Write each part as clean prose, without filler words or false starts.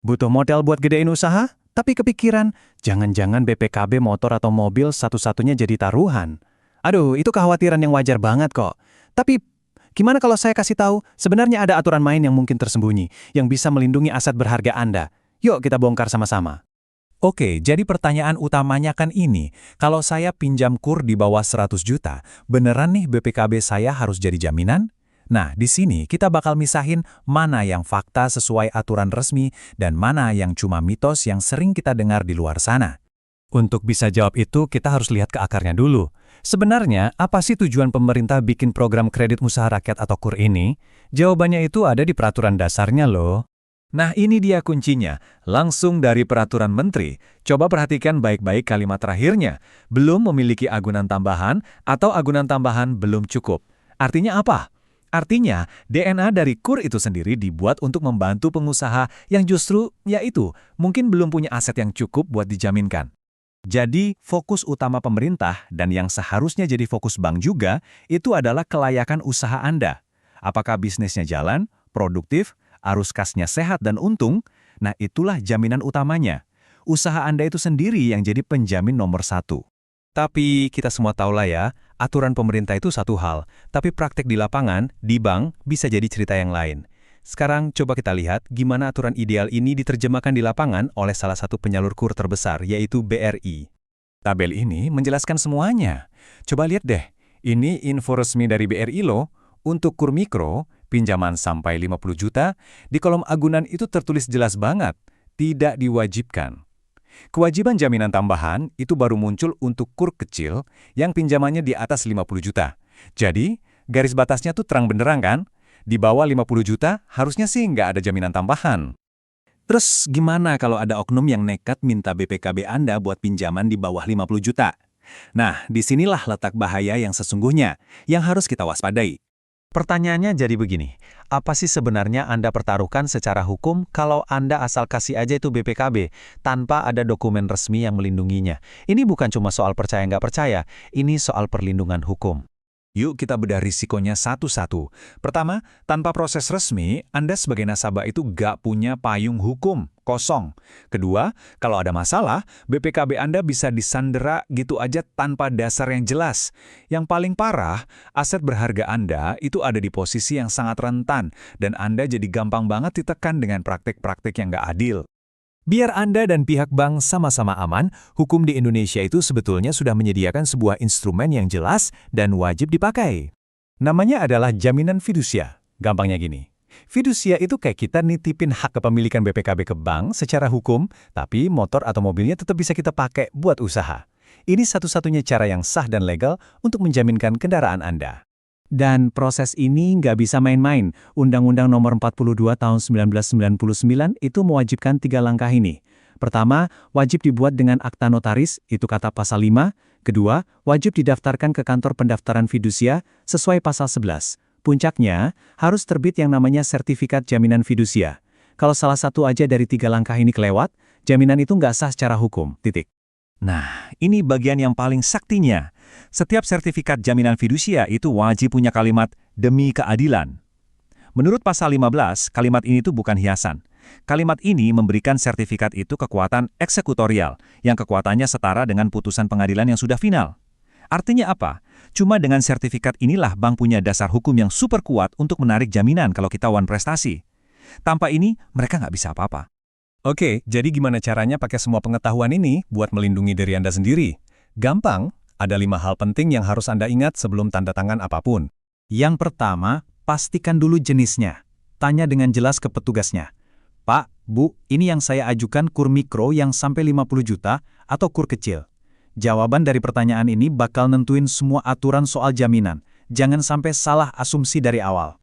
Butuh modal buat gedein usaha, tapi kepikiran, jangan-jangan BPKB motor atau mobil satu-satunya jadi taruhan. Aduh, itu kekhawatiran yang wajar banget kok. Tapi, gimana kalau saya kasih tahu, sebenarnya ada aturan main yang mungkin tersembunyi, yang bisa melindungi aset berharga Anda. Yuk kita bongkar sama-sama. Oke, jadi pertanyaan utamanya kan ini, kalau saya pinjam KUR di bawah 100 juta, beneran nih BPKB saya harus jadi jaminan? Nah, di sini kita bakal misahin mana yang fakta sesuai aturan resmi dan mana yang cuma mitos yang sering kita dengar di luar sana. Untuk bisa jawab itu, kita harus lihat ke akarnya dulu. Sebenarnya, apa sih tujuan pemerintah bikin program kredit usaha rakyat atau KUR ini? Jawabannya itu ada di peraturan dasarnya loh. Nah, ini dia kuncinya. Langsung dari peraturan menteri. Coba perhatikan baik-baik kalimat terakhirnya. Belum memiliki agunan tambahan atau agunan tambahan belum cukup. Artinya apa? Artinya, DNA dari KUR itu sendiri dibuat untuk membantu pengusaha yang justru, yaitu, mungkin belum punya aset yang cukup buat dijaminkan. Jadi, fokus utama pemerintah dan yang seharusnya jadi fokus bank juga, itu adalah kelayakan usaha Anda. Apakah bisnisnya jalan, produktif, arus kasnya sehat dan untung? Nah, itulah jaminan utamanya. Usaha Anda itu sendiri yang jadi penjamin nomor satu. Tapi kita semua tahulah ya, aturan pemerintah itu satu hal, tapi praktek di lapangan, di bank, bisa jadi cerita yang lain. Sekarang coba kita lihat gimana aturan ideal ini diterjemahkan di lapangan oleh salah satu penyalur KUR terbesar, yaitu BRI. Tabel ini menjelaskan semuanya. Coba lihat deh, ini info resmi dari BRI loh. Untuk KUR mikro, pinjaman sampai 50 juta, di kolom agunan itu tertulis jelas banget, tidak diwajibkan. Kewajiban jaminan tambahan itu baru muncul untuk KUR kecil yang pinjamannya di atas 50 juta. Jadi, garis batasnya tuh terang benderang kan? Di bawah 50 juta harusnya sih nggak ada jaminan tambahan. Terus gimana kalau ada oknum yang nekat minta BPKB Anda buat pinjaman di bawah 50 juta? Nah, disinilah letak bahaya yang sesungguhnya, yang harus kita waspadai. Pertanyaannya jadi begini, apa sih sebenarnya Anda pertaruhkan secara hukum kalau Anda asal kasih aja itu BPKB tanpa ada dokumen resmi yang melindunginya? Ini bukan cuma soal percaya nggak percaya, ini soal perlindungan hukum. Yuk kita bedah risikonya satu-satu. Pertama, tanpa proses resmi, Anda sebagai nasabah itu nggak punya payung hukum, kosong. Kedua, kalau ada masalah, BPKB Anda bisa disandera gitu aja tanpa dasar yang jelas. Yang paling parah, aset berharga Anda itu ada di posisi yang sangat rentan, dan Anda jadi gampang banget ditekan dengan praktik-praktik yang nggak adil. Biar Anda dan pihak bank sama-sama aman, hukum di Indonesia itu sebetulnya sudah menyediakan sebuah instrumen yang jelas dan wajib dipakai. Namanya adalah jaminan fidusia. Gampangnya gini, fidusia itu kayak kita nitipin hak kepemilikan BPKB ke bank secara hukum, tapi motor atau mobilnya tetap bisa kita pakai buat usaha. Ini satu-satunya cara yang sah dan legal untuk menjaminkan kendaraan Anda. Dan proses ini nggak bisa main-main. Undang-Undang Nomor 42 Tahun 1999 itu mewajibkan 3 langkah ini. Pertama, wajib dibuat dengan akta notaris, itu kata pasal 5. Kedua, wajib didaftarkan ke kantor pendaftaran fidusia sesuai pasal 11. Puncaknya, harus terbit yang namanya sertifikat jaminan fidusia. Kalau salah satu aja dari 3 langkah ini kelewat, jaminan itu nggak sah secara hukum, titik. Nah, ini bagian yang paling saktinya. Setiap sertifikat jaminan fidusia itu wajib punya kalimat demi keadilan. Menurut pasal 15, kalimat ini tuh bukan hiasan. Kalimat ini memberikan sertifikat itu kekuatan eksekutorial, yang kekuatannya setara dengan putusan pengadilan yang sudah final. Artinya apa? Cuma dengan sertifikat inilah bank punya dasar hukum yang super kuat untuk menarik jaminan kalau kita wan prestasi. Tanpa ini, mereka nggak bisa apa-apa. Oke, jadi gimana caranya pakai semua pengetahuan ini buat melindungi diri Anda sendiri? Gampang, ada 5 hal penting yang harus Anda ingat sebelum tanda tangan apapun. Yang pertama, pastikan dulu jenisnya. Tanya dengan jelas ke petugasnya. Pak, Bu, ini yang saya ajukan KUR mikro yang sampai 50 juta atau KUR kecil. Jawaban dari pertanyaan ini bakal nentuin semua aturan soal jaminan. Jangan sampai salah asumsi dari awal.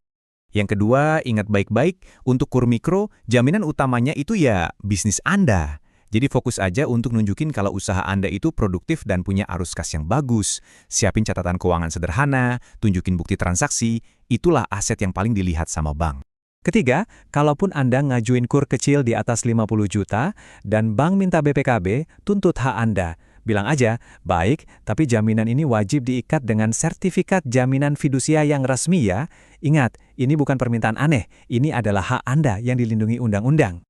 Yang kedua, ingat baik-baik, untuk KUR mikro, jaminan utamanya itu ya bisnis Anda. Jadi fokus aja untuk nunjukin kalau usaha Anda itu produktif dan punya arus kas yang bagus. Siapin catatan keuangan sederhana, tunjukin bukti transaksi, itulah aset yang paling dilihat sama bank. Ketiga, kalaupun Anda ngajuin KUR kecil di atas 50 juta dan bank minta BPKB, tuntut hak Anda. Bilang aja, baik, tapi jaminan ini wajib diikat dengan sertifikat jaminan fidusia yang resmi ya. Ingat, ini bukan permintaan aneh, ini adalah hak Anda yang dilindungi undang-undang.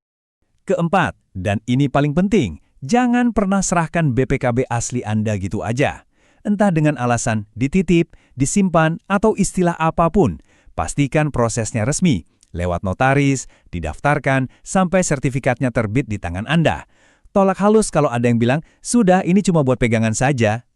Keempat, dan ini paling penting, jangan pernah serahkan BPKB asli Anda gitu aja. Entah dengan alasan dititip, disimpan, atau istilah apapun, pastikan prosesnya resmi, lewat notaris, didaftarkan, sampai sertifikatnya terbit di tangan Anda. Tolak halus kalau ada yang bilang, sudah ini cuma buat pegangan saja.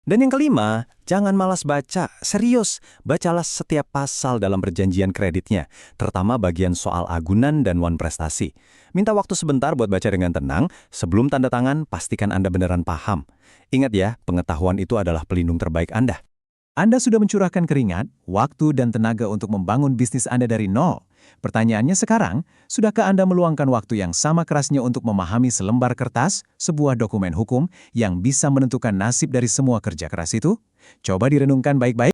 Dan yang kelima, jangan malas baca. Serius, bacalah setiap pasal dalam perjanjian kreditnya, terutama bagian soal agunan dan wan prestasi. Minta waktu sebentar buat baca dengan tenang, sebelum tanda tangan, pastikan Anda beneran paham. Ingat ya, pengetahuan itu adalah pelindung terbaik Anda. Anda sudah mencurahkan keringat, waktu, dan tenaga untuk membangun bisnis Anda dari nol. Pertanyaannya sekarang, sudahkah Anda meluangkan waktu yang sama kerasnya untuk memahami selembar kertas, sebuah dokumen hukum yang bisa menentukan nasib dari semua kerja keras itu? Coba direnungkan baik-baik.